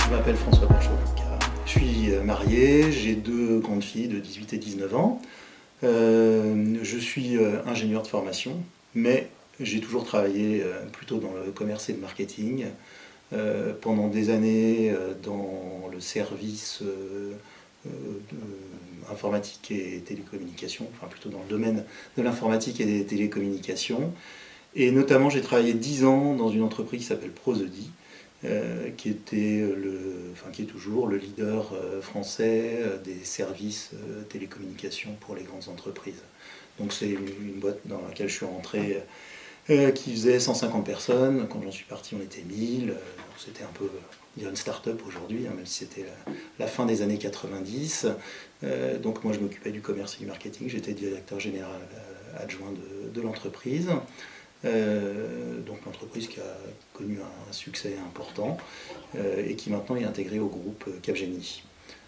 Je m'appelle François Porchot-Avocat. Je suis marié, j'ai 2 grandes filles de 18 et 19 ans. Je suis ingénieur de formation, mais j'ai toujours travaillé plutôt dans le commerce et le marketing. Pendant des années dans le service informatique et télécommunications, enfin plutôt dans le domaine de l'informatique et des télécommunications. Et notamment, j'ai travaillé 10 ans dans une entreprise qui s'appelle Prozody, qui est toujours le leader français des services télécommunications pour les grandes entreprises. Donc c'est une boîte dans laquelle je suis rentré qui faisait 150 personnes. Quand j'en suis parti, on était 1000. C'était un peu une start-up aujourd'hui, même si c'était la fin des années 90. Donc moi, je m'occupais du commerce et du marketing. J'étais directeur général adjoint de l'entreprise. Donc l'entreprise qui a connu un succès important et qui maintenant est intégrée au groupe Capgemini.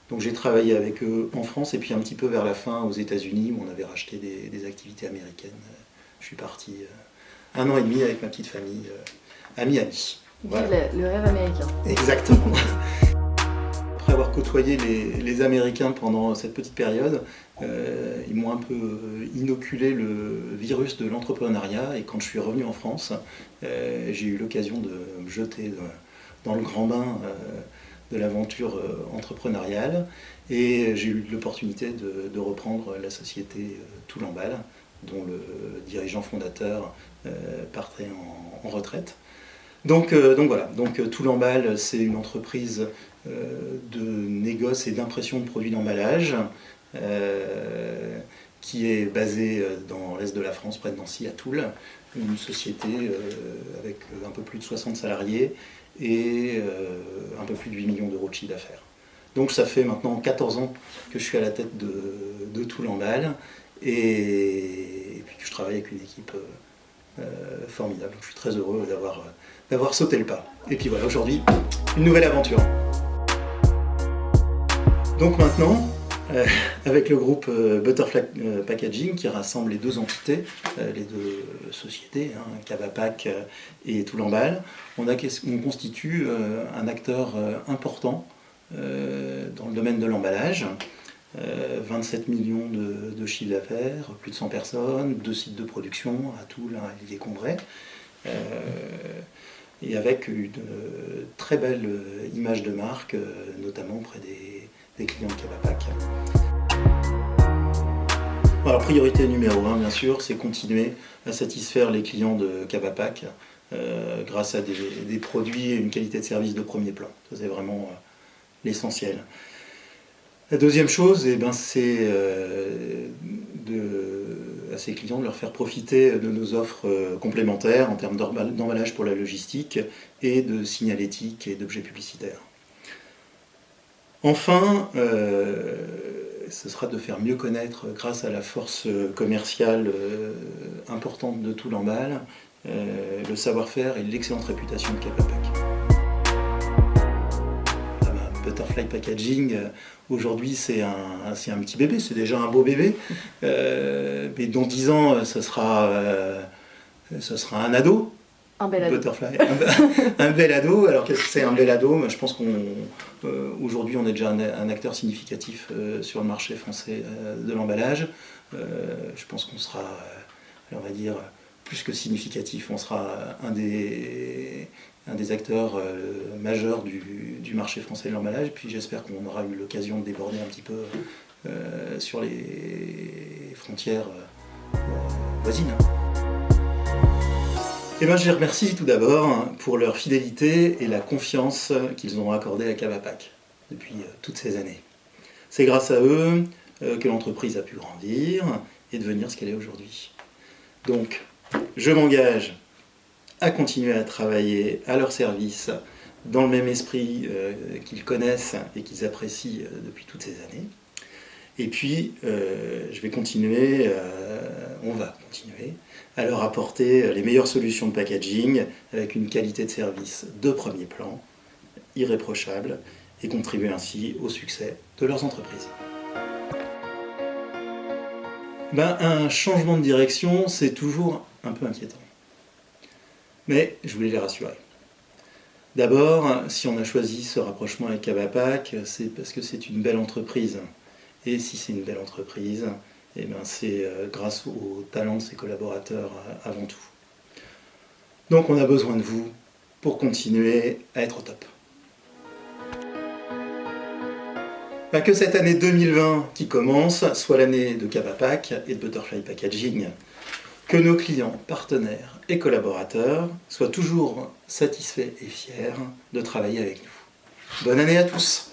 Donc j'ai travaillé avec eux en France et puis un petit peu vers la fin aux États-Unis où on avait racheté des activités américaines. Je suis parti 1 an et demi avec ma petite famille à Miami. Voilà. Le rêve américain. Exactement. Après avoir côtoyé les Américains pendant cette petite période, ils m'ont un peu inoculé le virus de l'entrepreneuriat et quand je suis revenu en France, j'ai eu l'occasion de me jeter dans le grand bain de l'aventure entrepreneuriale et j'ai eu l'opportunité de reprendre la société Toul-en-Bâle, dont le dirigeant fondateur partait en retraite. Donc voilà, Toul-en-Bâle, c'est une entreprise de négoce et d'impression de produits d'emballage qui est basée dans l'est de la France, près de Nancy, à Toul, une société avec un peu plus de 60 salariés et un peu plus de 8 millions d'euros de chiffre d'affaires. Donc ça fait maintenant 14 ans que je suis à la tête de Toul-en-Bâle et puis que je travaille avec une équipe formidable. Donc je suis très heureux d'avoir sauté le pas. Et puis voilà, aujourd'hui, une nouvelle aventure. Donc maintenant, avec le groupe Butterfly Packaging qui rassemble les 2 entités, les 2 sociétés, Cavapack et Toul-en-Bâle, on constitue un acteur important dans le domaine de l'emballage. 27 millions de chiffre d'affaires, plus de 100 personnes, 2 sites de production à Toul, à Villiers-Combray, et avec une très belle image de marque, notamment auprès des clients de Cavapack. Alors, priorité numéro 1, bien sûr, c'est continuer à satisfaire les clients de Cavapack grâce à des produits et une qualité de service de premier plan. Ça, c'est vraiment l'essentiel. La deuxième chose, c'est à ces clients de leur faire profiter de nos offres complémentaires en termes d'emballage pour la logistique et de signalétique et d'objets publicitaires. Enfin, ce sera de faire mieux connaître, grâce à la force commerciale importante de Toul-en-Bâle, le savoir-faire et l'excellente réputation de Cavapack. Butterfly Packaging, aujourd'hui c'est un petit bébé, c'est déjà un beau bébé, mais dans 10 ans ce sera un ado. Un bel ado. Butterfly, un bel ado. Alors qu'est-ce que c'est un bel ado? Je pense qu'aujourd'hui on est déjà un acteur significatif sur le marché français de l'emballage. Je pense qu'on sera, on va dire, plus que significatif, on sera un des acteurs majeurs du marché français de l'emballage. Puis j'espère qu'on aura eu l'occasion de déborder un petit peu sur les frontières voisines. Je les remercie tout d'abord pour leur fidélité et la confiance qu'ils ont accordée à Cavapack depuis toutes ces années. C'est grâce à eux que l'entreprise a pu grandir et devenir ce qu'elle est aujourd'hui. Donc, je m'engage à continuer à travailler à leur service dans le même esprit qu'ils connaissent et qu'ils apprécient depuis toutes ces années. Et puis, on va continuer à leur apporter les meilleures solutions de packaging avec une qualité de service de premier plan, irréprochable, et contribuer ainsi au succès de leurs entreprises. Un changement de direction, c'est toujours un peu inquiétant. Mais je voulais les rassurer. D'abord, si on a choisi ce rapprochement avec Cavapac, c'est parce que c'est une belle entreprise. Et si c'est une belle entreprise, eh ben c'est grâce au talent de ses collaborateurs avant tout. Donc on a besoin de vous pour continuer à être au top. Que cette année 2020 qui commence soit l'année de Cavapac et de Butterfly Packaging. Que nos clients, partenaires et collaborateurs soient toujours satisfaits et fiers de travailler avec nous. Bonne année à tous!